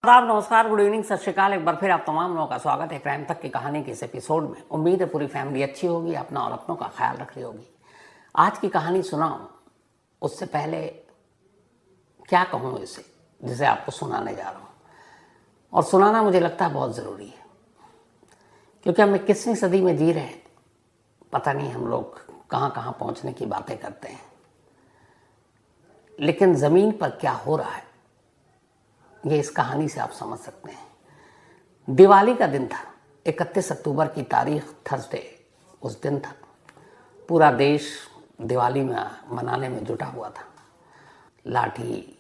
आदाब, नमस्कार, good evening, सत श्रीकाल। एक बार फिर आप तमाम लोगों का स्वागत है क्राइम तक की कहानी के इस एपिसोड में। उम्मीद है पूरी फैमिली अच्छी होगी, अपना और अपनों का ख्याल रख रही होगी। आज की कहानी सुनाऊं उससे पहले क्या कहूं इसे, जिसे आपको सुनाने जा रहा हूं। और सुनाना मुझे लगता है बहुत ज़रूरी है, क्योंकि हम 21वीं सदी में जी रहे हैं। पता नहीं हम लोग कहाँ कहाँ पहुँचने की बातें करते हैं, लेकिन ज़मीन पर क्या हो रहा है ये इस कहानी से आप समझ सकते हैं। दिवाली का दिन था, 31 अक्टूबर की तारीख, थर्सडे उस दिन था। पूरा देश दिवाली में मनाने में जुटा हुआ था। लाठी,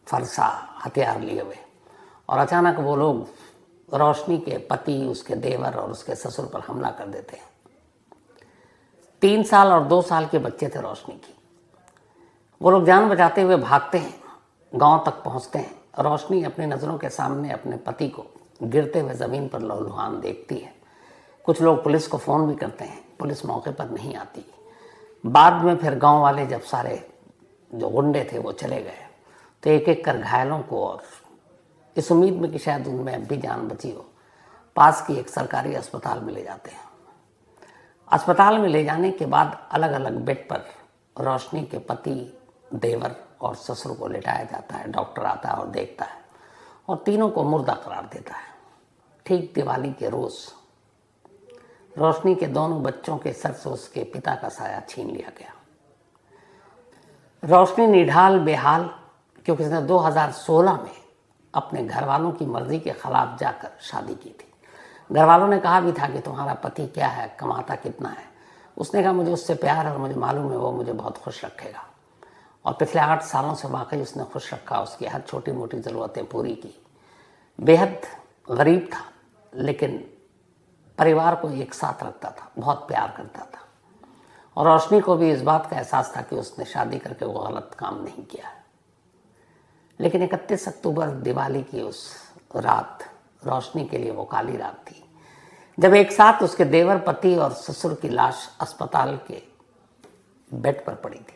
फरसा, हथियार लिए हुए, और अचानक वो लोग रोशनी के पति, उसके देवर और उसके ससुर पर हमला कर देते हैं। 3 साल और 2 साल के बच्चे थे रोशनी की। वो लोग जान बचाते हुए भागते हैं, गांव तक पहुंचते हैं। रोशनी अपनी नज़रों के सामने अपने पति को गिरते हुए ज़मीन पर लहूलुहान देखती है। कुछ लोग पुलिस को फ़ोन भी करते हैं, पुलिस मौके पर नहीं आती। बाद में फिर गांव वाले जब सारे जो गुंडे थे वो चले गए, तो एक एक कर घायलों को, और इस उम्मीद में कि शायद उनमें अब भी जान बची हो, पास की एक सरकारी अस्पताल में ले जाते हैं। अस्पताल में ले जाने के बाद अलग अलग बेड पर रोशनी के पति, देवर और ससुर को लिटाया जाता है। डॉक्टर आता है और देखता है और तीनों को मुर्दा करार देता है। ठीक दिवाली के रोज़ रोशनी के दोनों बच्चों के सर से उसके पिता का साया छीन लिया गया। रोशनी निढाल बेहाल, क्योंकि उसने 2016 में अपने घर वालों की मर्जी के खिलाफ जाकर शादी की थी। घर वालों ने कहा भी था कि तुम्हारा पति क्या है, कमाता कितना है। उसने कहा मुझे उससे प्यार है और मुझे मालूम है वो मुझे बहुत खुश रखेगा। और पिछले 8 सालों से वाकई उसने खुश रखा, उसकी हर छोटी मोटी ज़रूरतें पूरी की। बेहद गरीब था, लेकिन परिवार को एक साथ रखता था, बहुत प्यार करता था। और रोशनी को भी इस बात का एहसास था कि उसने शादी करके वो गलत काम नहीं किया है। लेकिन 31 अक्टूबर दिवाली की उस रात रोशनी के लिए वो काली रात थी, जब एक साथ उसके देवर, पति और ससुर की लाश अस्पताल के बेड पर पड़ी थी।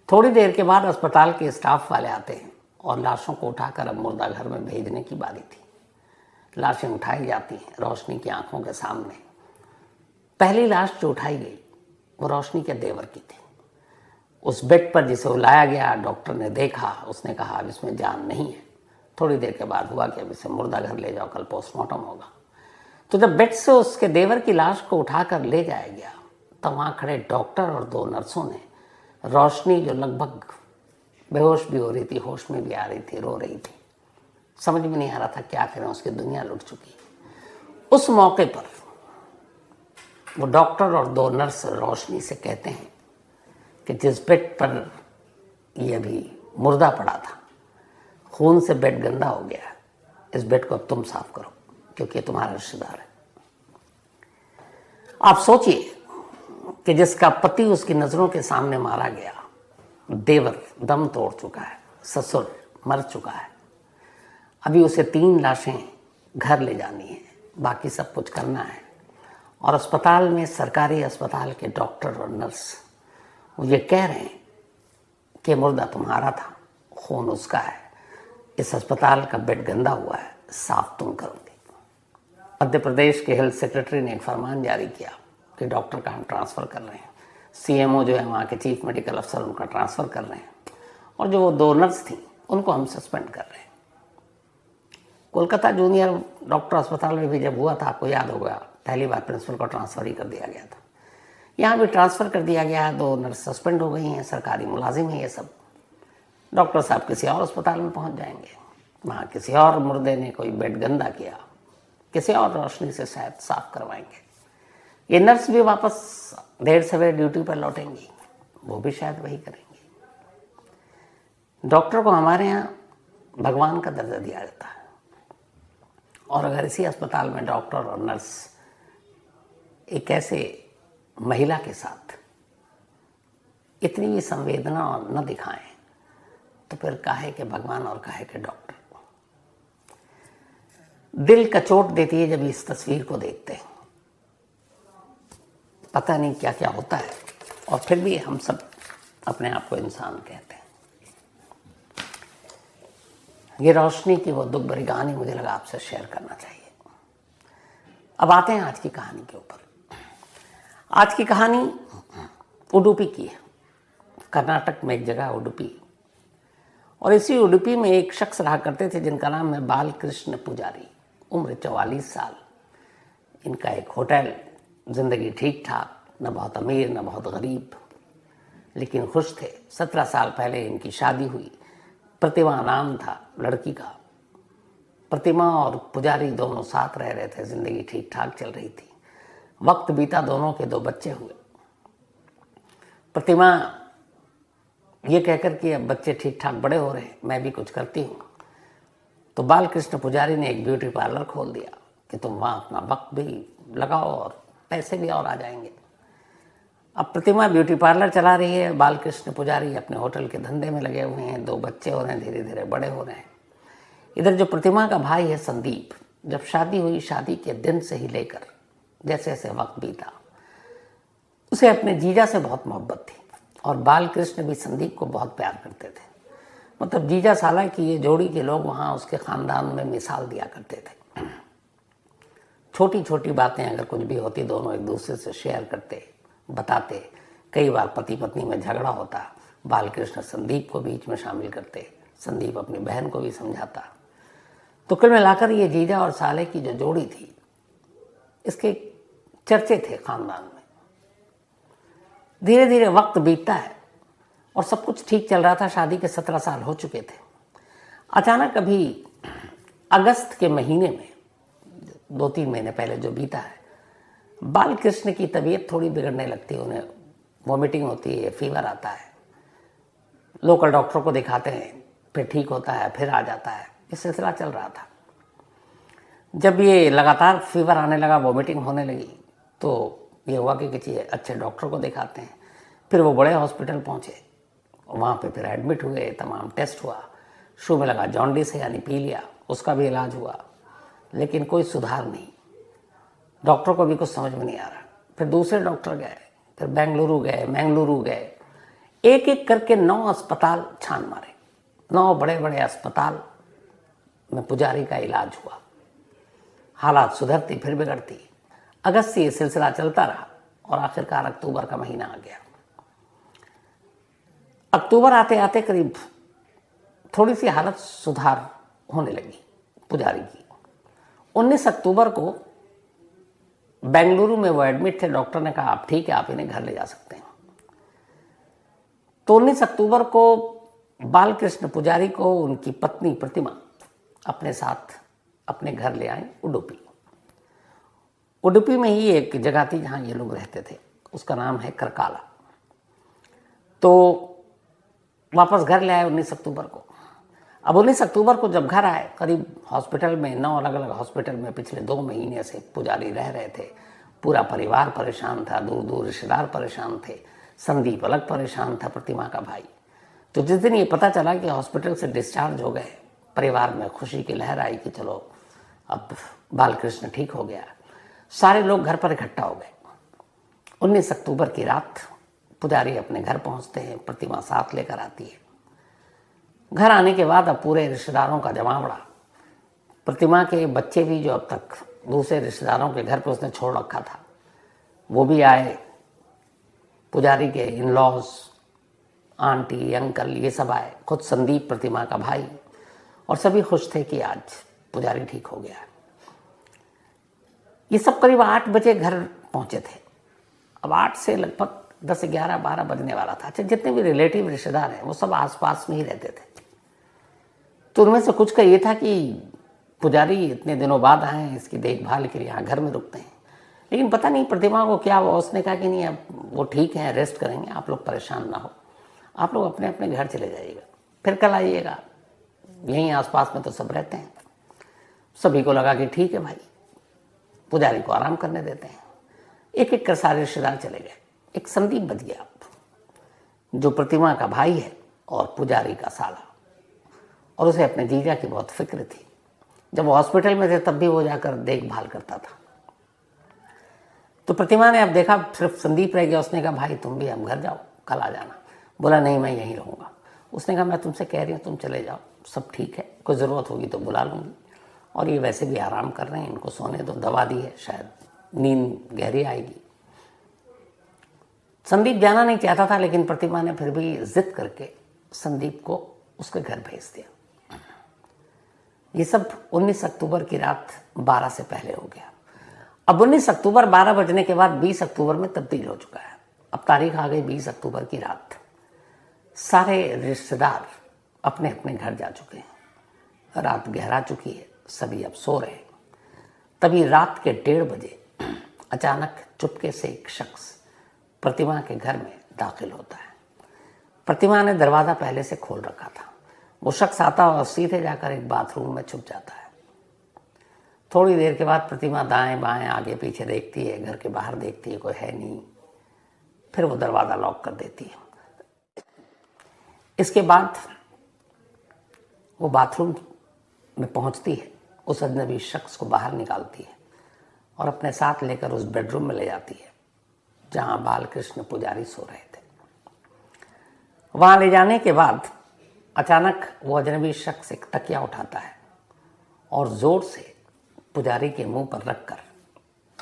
थोड़ी देर के बाद अस्पताल के स्टाफ वाले आते हैं और लाशों को उठाकर अब मुर्दा घर में भेजने की बारी थी। लाशें उठाई जाती हैं रोशनी की आंखों के सामने। पहली लाश जो उठाई गई वो रोशनी के देवर की थी। उस बेड पर जिसे लाया गया, डॉक्टर ने देखा, उसने कहा अब इसमें जान नहीं है। थोड़ी देर के बाद हुआ कि अब इसे मुर्दा घर ले जाओ, कल पोस्टमार्टम होगा। तो जब बेड से उसके देवर की लाश को उठाकर ले जाया गया, तब वहाँ खड़े डॉक्टर और 2 नर्सों ने रोशनी, जो लगभग बेहोश भी हो रही थी, होश में भी आ रही थी, रो रही थी, समझ में नहीं आ रहा था क्या करें, उसकी दुनिया लुट चुकी। उस मौके पर वो डॉक्टर और 2 नर्स रोशनी से कहते हैं कि जिस बेड पर ये अभी मुर्दा पड़ा था, खून से बेड गंदा हो गया, इस बेड को अब तुम साफ करो, क्योंकि ये तुम्हारा रिश्तेदार है। आप सोचिए कि जिसका पति उसकी नज़रों के सामने मारा गया, देवर दम तोड़ चुका है, ससुर मर चुका है, अभी उसे 3 लाशें घर ले जानी है, बाकी सब कुछ करना है। और अस्पताल में, सरकारी अस्पताल के डॉक्टर और नर्स वो ये कह रहे हैं कि मुर्दा तुम्हारा था, खून उसका है, इस अस्पताल का बेड गंदा हुआ है, साफ तुम करोगे। मध्य प्रदेश के हेल्थ सेक्रेटरी ने एक फरमान जारी किया कि डॉक्टर का हम ट्रांसफ़र कर रहे हैं। सीएमओ जो है वहाँ के चीफ मेडिकल अफसर, उनका ट्रांसफ़र कर रहे हैं। और जो वो 2 नर्स थी उनको हम सस्पेंड कर रहे हैं। कोलकाता जूनियर डॉक्टर अस्पताल में भी जब हुआ था, आपको याद होगा, पहली बार प्रिंसिपल को ट्रांसफ़र ही कर दिया गया था। यहाँ भी ट्रांसफ़र कर दिया गया है, 2 नर्स सस्पेंड हो गई हैं, सरकारी मुलाजिम हैं ये सब। डॉक्टर साहब किसी और अस्पताल में पहुँच जाएंगे, वहाँ किसी और मुर्दे ने कोई बेड गंदा किया, किसी और रोशनी से शायद साफ करवाएंगे। ये नर्स भी वापस देर सवेर ड्यूटी पर लौटेंगी, वो भी शायद वही करेंगी। डॉक्टर को हमारे यहाँ भगवान का दर्जा दिया जाता है, और अगर इसी अस्पताल में डॉक्टर और नर्स एक ऐसे महिला के साथ इतनी भी संवेदना न दिखाएं, तो फिर काहे के भगवान और काहे के डॉक्टर। दिल कचोट देती है जब इस तस्वीर को देखते हैं। पता नहीं क्या क्या होता है, और फिर भी हम सब अपने आप को इंसान कहते हैं। ये रोशनी की वो दुख भरी कहानी मुझे लगा आपसे शेयर करना चाहिए। अब आते हैं आज की कहानी के ऊपर। आज की कहानी उडुपी की है। कर्नाटक में एक जगह उडुपी, और इसी उडुपी में एक शख्स रहा करते थे जिनका नाम है बालकृष्ण पुजारी। उम्र 44 साल। इनका एक होटल, जिंदगी ठीक ठाक, न बहुत अमीर न बहुत गरीब, लेकिन खुश थे। 17 साल पहले इनकी शादी हुई। प्रतिमा नाम था लड़की का। प्रतिमा और पुजारी दोनों साथ रह रहे थे, जिंदगी ठीक ठाक चल रही थी। वक्त बीता, दोनों के 2 बच्चे हुए। प्रतिमा ये कहकर कि अब बच्चे ठीक ठाक बड़े हो रहे हैं, मैं भी कुछ करती हूँ, तो बालकृष्ण पुजारी ने एक ब्यूटी पार्लर खोल दिया कि तुम वहाँ अपना वक्त भी लगाओ और पैसे भी और आ जाएंगे। अब प्रतिमा ब्यूटी पार्लर चला रही है, बालकृष्ण पुजारी अपने होटल के धंधे में लगे हुए हैं। 2 बच्चे हो रहे हैं, धीरे धीरे बड़े हो रहे हैं। इधर जो प्रतिमा का भाई है संदीप, जब शादी हुई, शादी के दिन से ही लेकर जैसे जैसे वक्त बीता, उसे अपने जीजा से बहुत मोहब्बत थी, और बालकृष्ण भी संदीप को बहुत प्यार करते थे। मतलब जीजा साला की ये जोड़ी के लोग वहाँ उसके ख़ानदान में मिसाल दिया करते थे। छोटी छोटी बातें अगर कुछ भी होती, दोनों एक दूसरे से शेयर करते, बताते। कई बार पति पत्नी में झगड़ा होता, बालकृष्ण संदीप को बीच में शामिल करते, संदीप अपनी बहन को भी समझाता। तो कुल मिलाकर ये जीजा और साले की जो जोड़ी थी, इसके चर्चे थे खानदान में। धीरे धीरे वक्त बीतता है और सब कुछ ठीक चल रहा था। शादी के 17 साल हो चुके थे। अचानक अभी अगस्त के महीने में, 2-3 महीने पहले जो बीता है, बालकृष्ण की तबीयत थोड़ी बिगड़ने लगती है। उन्हें वॉमिटिंग होती है, फीवर आता है। लोकल डॉक्टर को दिखाते हैं, फिर ठीक होता है, फिर आ जाता है। ये सिलसिला चल रहा था। जब ये लगातार फीवर आने लगा, वॉमिटिंग होने लगी, तो ये हुआ कि किसी अच्छे डॉक्टर को दिखाते हैं। फिर वो बड़े हॉस्पिटल पहुँचे, वहाँ पे फिर एडमिट हुए, तमाम टेस्ट हुआ। शुरू में लगा जॉन्डिस है यानी पीलिया, उसका भी इलाज हुआ, लेकिन कोई सुधार नहीं। डॉक्टर को भी कुछ समझ में नहीं आ रहा। फिर दूसरे डॉक्टर गए, फिर बेंगलुरु गए। एक एक करके 9 अस्पताल छान मारे। 9 बड़े बड़े अस्पताल में पुजारी का इलाज हुआ। हालात सुधरती फिर बिगड़ती। अगस्त से ये सिलसिला चलता रहा और आखिरकार अक्टूबर का महीना आ गया। अक्टूबर आते आते करीब थोड़ी सी हालत सुधार होने लगी पुजारी की। 19 अक्टूबर को बेंगलुरु में वो एडमिट थे। डॉक्टर ने कहा आप ठीक है, आप इन्हें घर ले जा सकते हैं। तो 19 अक्टूबर को बालकृष्ण पुजारी को उनकी पत्नी प्रतिमा अपने साथ अपने घर ले आए उडुपी। उडुपी में ही एक जगह थी जहाँ ये लोग रहते थे, उसका नाम है करकाला। तो वापस घर ले आए 19 अक्टूबर को। अब 19 अक्टूबर को जब घर आए, करीब हॉस्पिटल में 9 अलग अलग हॉस्पिटल में पिछले 2 महीने से पुजारी रह रहे थे। पूरा परिवार परेशान था, दूर दूर रिश्तेदार परेशान थे। संदीप अलग परेशान था, प्रतिमा का भाई। तो जिस दिन ये पता चला कि हॉस्पिटल से डिस्चार्ज हो गए, परिवार में खुशी की लहर आई कि चलो अब बालकृष्ण ठीक हो गया। सारे लोग घर पर इकट्ठा हो गए। 19 अक्टूबर की रात पुजारी अपने घर पहुंचते हैं, प्रतिमा साथ लेकर आती है। घर आने के बाद अब पूरे रिश्तेदारों का जमावड़ा। प्रतिमा के बच्चे भी जो अब तक दूसरे रिश्तेदारों के घर पर उसने छोड़ रखा था, वो भी आए। पुजारी के इन लॉज, आंटी, अंकल, ये सब आए। खुद संदीप प्रतिमा का भाई, और सभी खुश थे कि आज पुजारी ठीक हो गया। ये सब करीब 8 बजे घर पहुंचे थे। अब 8 से लगभग 10, 11, 12 बजने वाला था। अच्छा, जितने भी रिलेटिव रिश्तेदार हैं वो सब आसपास में ही रहते थे। तो उनमें से कुछ का ये था कि पुजारी इतने दिनों बाद आए हैं, इसकी देखभाल के लिए यहाँ घर में रुकते हैं। लेकिन पता नहीं प्रतिमा को क्या हुआ, उसने कहा कि नहीं अब वो ठीक है, रेस्ट करेंगे, आप लोग परेशान ना हो, आप लोग अपने अपने घर चले जाइएगा, फिर कल आइएगा, यहीं आसपास में तो सब रहते हैं। सभी को लगा कि ठीक है भाई, पुजारी को आराम करने देते हैं। एक एक कर सारे रिश्तेदार चले गए। एक संदीप बच गया, जो प्रतिमा का भाई है और पुजारी का साला, और उसे अपने जीजा की बहुत फिक्र थी। जब वो हॉस्पिटल में थे तब भी वो जाकर देखभाल करता था। तो प्रतिमा ने अब देखा सिर्फ संदीप रह गया। उसने कहा भाई तुम भी अब घर जाओ, कल आ जाना। बोला नहीं, मैं यहीं रहूँगा। उसने कहा मैं तुमसे कह रही हूँ तुम चले जाओ, सब ठीक है, कोई ज़रूरत होगी तो बुला लूँगी, और ये वैसे भी आराम कर रहे हैं, इनको सोने दो, दवा दी है, शायद नींद गहरी आएगी। संदीप जाना नहीं चाहता था, लेकिन प्रतिमा ने फिर भी जिद करके संदीप को उसके घर भेज दिया। ये सब 19 अक्टूबर की रात 12 से पहले हो गया। अब 19 अक्टूबर 12 बजने के बाद 20 अक्टूबर में तब्दील हो चुका है। अब तारीख आ गई 20 अक्टूबर की रात। सारे रिश्तेदार अपने अपने घर जा चुके हैं, रात गहरा चुकी है, सभी अब सो रहे हैं। तभी रात के 1:30 बजे अचानक चुपके से एक शख्स प्रतिमा के घर में दाखिल होता है। प्रतिमा ने दरवाज़ा पहले से खोल रखा था। वो शख्स आता और सीधे जाकर एक बाथरूम में छुप जाता है। थोड़ी देर के बाद प्रतिमा दाएं बाएं आगे पीछे देखती है, घर के बाहर देखती है, कोई है नहीं। फिर वो दरवाज़ा लॉक कर देती है। इसके बाद वो बाथरूम में पहुंचती है, उस अजनबी शख्स को बाहर निकालती है और अपने साथ लेकर उस बेडरूम में ले जाती है जहां बालकृष्ण पुजारी सो रहे थे। वहां ले जाने के बाद अचानक वो अजनबी शख्स एक तकिया उठाता है और जोर से पुजारी के मुंह पर रखकर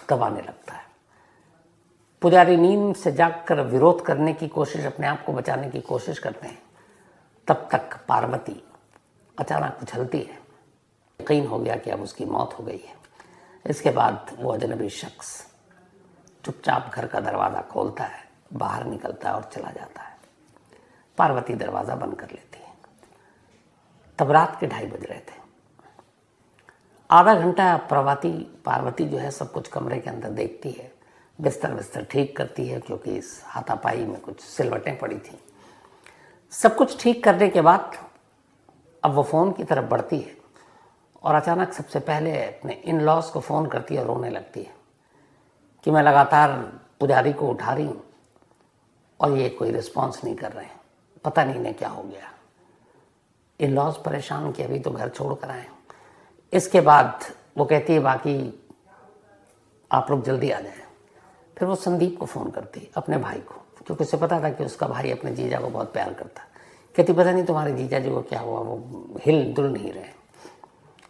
दबाने लगता है। पुजारी नींद से जागकर विरोध करने की कोशिश, अपने आप को बचाने की कोशिश करते हैं। तब तक पार्वती अचानक उछलती है। यकीन हो गया कि अब उसकी मौत हो गई है। इसके बाद वो अजनबी शख्स चुपचाप घर का दरवाज़ा खोलता है, बाहर निकलता है और चला जाता है। पार्वती दरवाज़ा बंद कर लेती है। तब रात के 2:30 बज रहे थे। आधा घंटा पार्वती जो है सब कुछ कमरे के अंदर देखती है, बिस्तर ठीक करती है, क्योंकि इस हाथापाई में कुछ सिलवटें पड़ी थी। सब कुछ ठीक करने के बाद अब वो फ़ोन की तरफ बढ़ती है और अचानक सबसे पहले अपने इन लॉज को फ़ोन करती है और रोने लगती है कि मैं लगातार पुजारी को उठा रही हूँ और ये कोई रिस्पॉन्स नहीं कर रहे हैं, पता नहीं इन्हें क्या हो गया। इन लॉज परेशान कि अभी तो घर छोड़ कर आए। इसके बाद वो कहती है बाकी आप लोग जल्दी आ जाएं। फिर वो संदीप को फ़ोन करती है, अपने भाई को, क्योंकि उसे पता था कि उसका भाई अपने जीजा को बहुत प्यार करता। कहती पता नहीं तुम्हारे जीजा जी को क्या हुआ, वो हिल डुल नहीं रहे।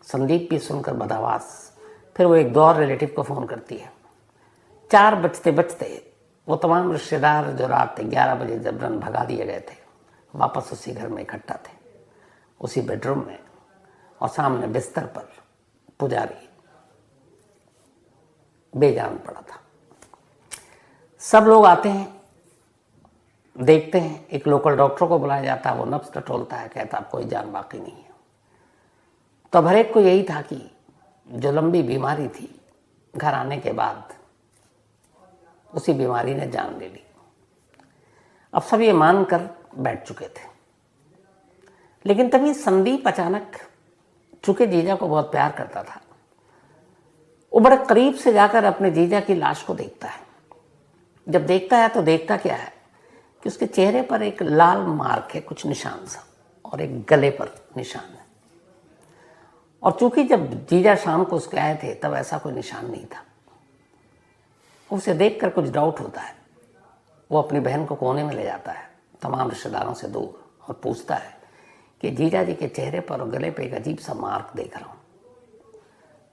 संदीप भी सुनकर बदहवास। फिर वो एक दो और रिलेटिव को फ़ोन करती है। 4 बजते बजते वो तमाम रिश्तेदार जो रात 11 बजे जबरन भगा दिए गए थे, वापस उसी घर में इकट्ठा थे, उसी बेडरूम में, और सामने बिस्तर पर पुजारी बेजान पड़ा था। सब लोग आते हैं, देखते हैं। एक लोकल डॉक्टर को बुलाया जाता है, वो नब्ज टटोलता है, कहता अब कोई जान बाकी नहीं है। तो हर एक को यही था कि जो लंबी बीमारी थी, घर आने के बाद उसी बीमारी ने जान ले ली। अब सब ये मानकर बैठ चुके थे। लेकिन तभी संदीप अचानक, चूंकि जीजा को बहुत प्यार करता था, वो बड़े करीब से जाकर अपने जीजा की लाश को देखता है। जब देखता है तो देखता क्या है कि उसके चेहरे पर एक लाल मार्क है, कुछ निशान सा, और एक गले पर निशान है। और चूंकि जब जीजा शाम को उसके आए थे तब ऐसा कोई निशान नहीं था। उसे देखकर कुछ डाउट होता है। वो अपनी बहन को कोने में ले जाता है, तमाम रिश्तेदारों से दूर, और पूछता है कि जीजा जी के चेहरे पर और गले पे एक अजीब सा मार्क देख रहा हूँ,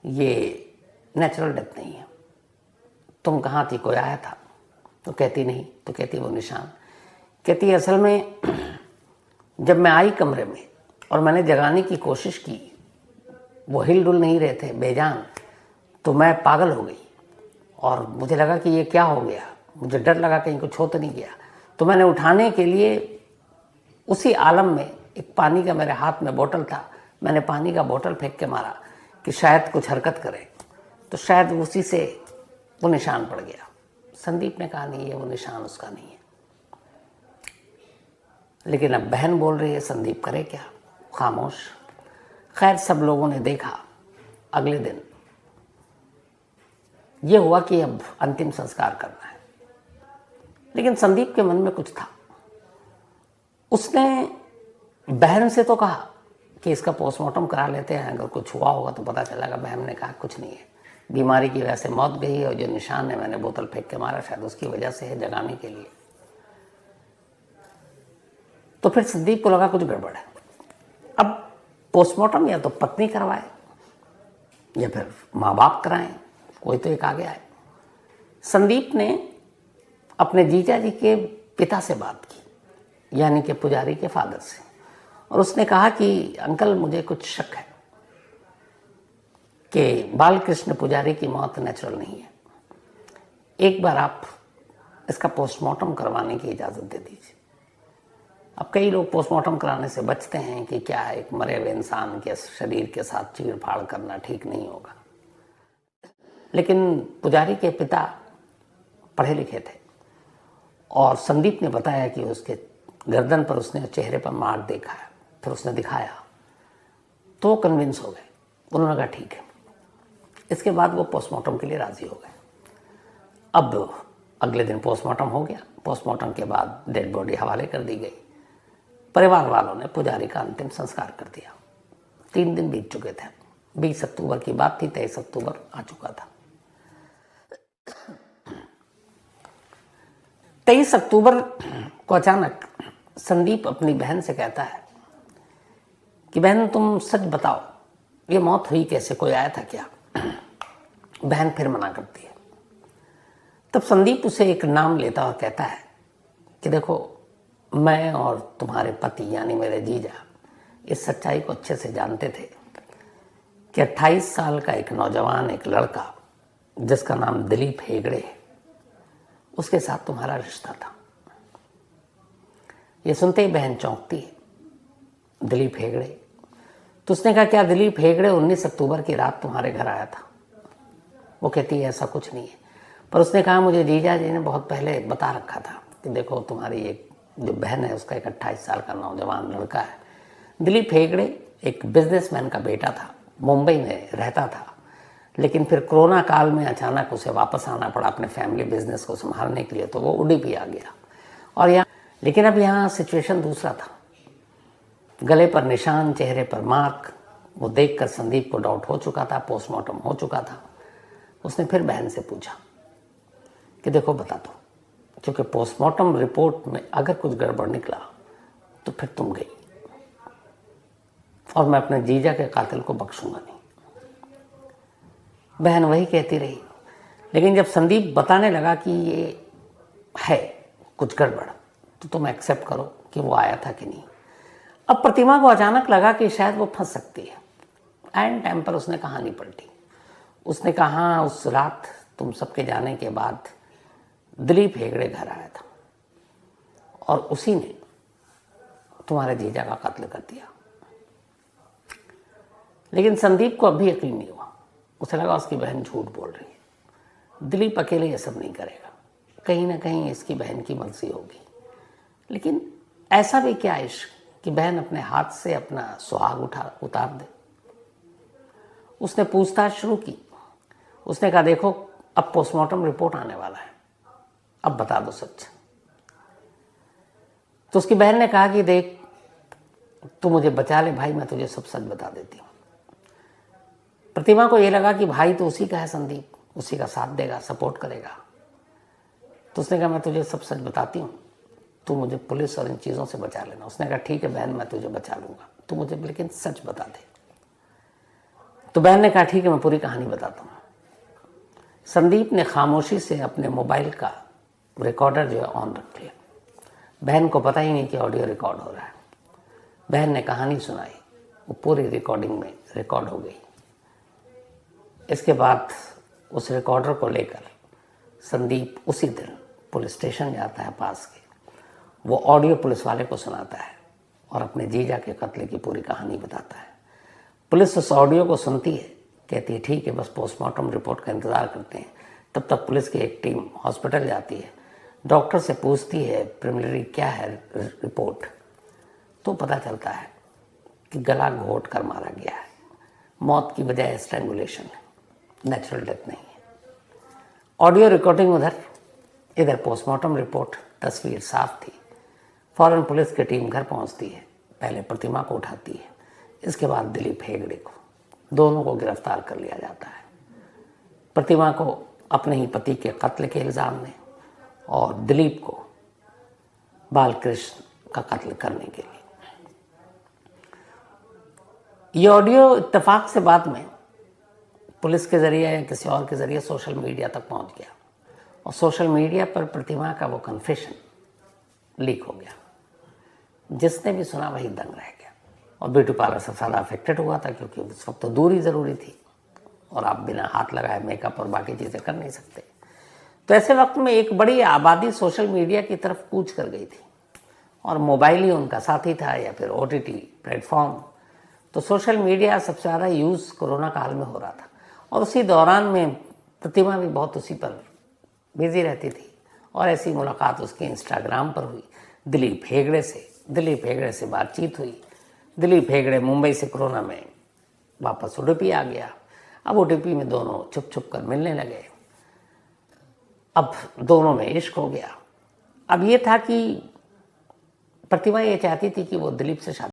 ये नेचुरल डेथ नहीं है, तुम कहाँ थी, कोई आया था? तो कहती नहीं। तो कहती वो निशान। कहती असल में जब मैं आई कमरे में और मैंने जगाने की कोशिश की, वो हिल डुल नहीं रहे थे, बेजान, तो मैं पागल हो गई और मुझे लगा कि ये क्या हो गया। मुझे डर लगा कहीं कुछ हो तो नहीं गया। तो मैंने उठाने के लिए उसी आलम में एक पानी का मेरे हाथ में बोतल था, मैंने पानी का बोतल फेंक के मारा कि शायद कुछ हरकत करे, तो शायद उसी से वो निशान पड़ गया। संदीप ने कहा नहीं, ये वो निशान उसका नहीं है। लेकिन अब बहन बोल रही है, संदीप करे क्या, खामोश। खैर सब लोगों ने देखा। अगले दिन ये हुआ कि अब अंतिम संस्कार करना है। लेकिन संदीप के मन में कुछ था। उसने बहन से तो कहा कि इसका पोस्टमार्टम करा लेते हैं, अगर कुछ हुआ होगा तो पता चलेगा। बहन ने कहा कुछ नहीं है, बीमारी की वजह से मौत गई है, और जो निशान है मैंने बोतल फेंक के मारा, शायद उसकी वजह से है, जगाने के लिए। तो फिर संदीप को लगा कुछ गड़बड़ है। अब पोस्टमार्टम या तो पत्नी करवाए या फिर माँ बाप कराएं, कोई तो एक आगे आए। संदीप ने अपने जीजा जी के पिता से बात की, यानी कि पुजारी के फादर से, और उसने कहा कि अंकल मुझे कुछ शक है कि बालकृष्ण पुजारी की मौत नेचुरल नहीं है, एक बार आप इसका पोस्टमार्टम करवाने की इजाज़त दे दीजिए। अब कई लोग पोस्टमार्टम कराने से बचते हैं कि क्या एक मरे हुए इंसान के शरीर के साथ चीड़ फाड़ करना ठीक नहीं होगा, लेकिन पुजारी के पिता पढ़े लिखे थे और संदीप ने बताया कि उसके गर्दन पर उसने चेहरे पर मार देखा है, फिर उसने दिखाया तो कन्विंस हो गए। उन्होंने कहा ठीक है। इसके बाद वो पोस्टमार्टम के लिए राज़ी हो गए। अब अगले दिन पोस्टमार्टम हो गया। पोस्टमार्टम के बाद डेड बॉडी हवाले कर दी गई। परिवार वालों ने पुजारी का अंतिम संस्कार कर दिया। 3 दिन बीत चुके थे। 20 अक्टूबर की बात थी, 23 अक्टूबर आ चुका था। 23 अक्टूबर को अचानक संदीप अपनी बहन से कहता है कि बहन तुम सच बताओ, ये मौत हुई कैसे, कोई आया था क्या? बहन फिर मना करती है। तब संदीप उसे एक नाम लेता और कहता है कि देखो, मैं और तुम्हारे पति यानी मेरे जीजा इस सच्चाई को अच्छे से जानते थे कि 28 साल का एक नौजवान, एक लड़का जिसका नाम दिलीप हेगड़े है, उसके साथ तुम्हारा रिश्ता था। ये सुनते ही बहन चौंकती है। दिलीप हेगड़े? तो उसने कहा क्या दिलीप हेगड़े 19 अक्टूबर की रात तुम्हारे घर आया था? वो कहती है ऐसा कुछ नहीं है, पर उसने कहा मुझे जीजा जी ने बहुत पहले बता रखा था कि देखो तुम्हारी एक जो बहन है उसका एक 28 साल का नौजवान लड़का है। दिलीप हेगड़े एक बिजनेसमैन का बेटा था, मुंबई में रहता था, लेकिन फिर कोरोना काल में अचानक उसे वापस आना पड़ा अपने फैमिली बिजनेस को संभालने के लिए, तो वो उडुपी आ गया। और यहाँ लेकिन अब यहाँ सिचुएशन दूसरा था। गले पर निशान, चेहरे पर मार्क, वो देखकर संदीप को डाउट हो चुका था, पोस्टमार्टम हो चुका था। उसने फिर बहन से पूछा कि देखो बता दो, क्योंकि पोस्टमार्टम रिपोर्ट में अगर कुछ गड़बड़ निकला तो फिर तुम गई और मैं अपने जीजा के कातिल को बख्शूंगा नहीं। बहन वही कहती रही, लेकिन जब संदीप बताने लगा कि ये है कुछ गड़बड़, तो तुम एक्सेप्ट करो कि वो आया था कि नहीं। अब प्रतिमा को अचानक लगा कि शायद वो फंस सकती है। एंड टाइम पर उसने कहानी पलटी। उसने कहा उस रात तुम सबके जाने के बाद दिलीप हेगड़े घर आया था और उसी ने तुम्हारे जीजा का कत्ल कर दिया। लेकिन संदीप को अभी यकीन नहीं हुआ। उसे लगा उसकी बहन झूठ बोल रही है, दिलीप अकेले ये सब नहीं करेगा, कहीं ना कहीं इसकी बहन की मर्जी होगी। लेकिन ऐसा भी क्या इश्क कि बहन अपने हाथ से अपना सुहाग उतार दे। उसने पूछताछ शुरू की। उसने कहा देखो अब पोस्टमार्टम रिपोर्ट आने वाला है, अब बता दो सच। तो उसकी बहन ने कहा कि देख तू मुझे बचा ले भाई, मैं तुझे सब सच बता देती हूँ। प्रतिमा को यह लगा कि भाई तो उसी का है संदीप, उसी का साथ देगा, सपोर्ट करेगा। तो उसने कहा मैं तुझे सब सच बताती हूँ, तू मुझे पुलिस और इन चीज़ों से बचा लेना। उसने कहा ठीक है बहन, मैं तुझे बचा लूँगा, तू मुझे लेकिन सच बता दे। तो बहन ने कहा ठीक है मैं पूरी कहानी बताता हूँ। संदीप ने खामोशी से अपने मोबाइल का रिकॉर्डर जो है ऑन रख लिया। बहन को पता ही नहीं कि ऑडियो रिकॉर्ड हो रहा है। बहन ने कहानी सुनाई, वो पूरी रिकॉर्डिंग में रिकॉर्ड हो गई। इसके बाद उस रिकॉर्डर को लेकर संदीप उसी दिन पुलिस स्टेशन जाता है पास के। वो ऑडियो पुलिस वाले को सुनाता है और अपने जीजा के कत्ले की पूरी कहानी बताता है। पुलिस उस ऑडियो को सुनती है, कहती है ठीक है बस पोस्टमार्टम रिपोर्ट का इंतज़ार करते हैं। तब तक पुलिस की एक टीम हॉस्पिटल जाती है, डॉक्टर से पूछती है प्रिलिमिनरी क्या है रिपोर्ट। तो पता चलता है कि गला घोट कर मारा गया है, मौत की वजह स्ट्रैंगुलेशन है, नेचुरल डेथ नहीं है। ऑडियो रिकॉर्डिंग उधर, इधर पोस्टमार्टम रिपोर्ट, तस्वीर साफ थी। फौरन पुलिस की टीम घर पहुंचती है, पहले प्रतिमा को उठाती है, इसके बाद दिलीप हेगड़े को। दोनों को गिरफ्तार कर लिया जाता है, प्रतिमा को अपने ही पति के कत्ल के इल्ज़ाम में और दिलीप को बालकृष्ण का कत्ल करने के लिए। ये ऑडियो इत्तेफाक से बाद में पुलिस के ज़रिए या किसी और के ज़रिए सोशल मीडिया तक पहुंच गया और सोशल मीडिया पर प्रतिमा का वो कन्फेशन लीक हो गया। जिसने भी सुना वही दंग रह गया और ब्यूटी पार्लर सबसे ज़्यादा अफेक्टेड हुआ था, क्योंकि उस वक्त तो दूरी ज़रूरी थी और आप बिना हाथ लगाए मेकअप और बाकी चीज़ें कर नहीं सकते। तो ऐसे वक्त में एक बड़ी आबादी सोशल मीडिया की तरफ कूच कर गई थी और मोबाइल ही उनका साथी था या फिर OTT प्लेटफॉर्म। तो सोशल मीडिया सबसे ज़्यादा यूज़ कोरोना काल में हो रहा था और उसी दौरान में प्रतिमा भी बहुत उसी पर बिजी रहती थी और ऐसी मुलाकात उसकी इंस्टाग्राम पर हुई दिलीप हेगड़े से। दिलीप हेगड़े से बातचीत हुई। दिलीप हेगड़े मुंबई से कोरोना में वापस उडुपी आ गया। अब उडुपी में दोनों छुप छुप कर मिलने लगे। अब दोनों में इश्क हो गया। अब ये था कि प्रतिमा ये चाहती थी कि वो दिलीप से शादी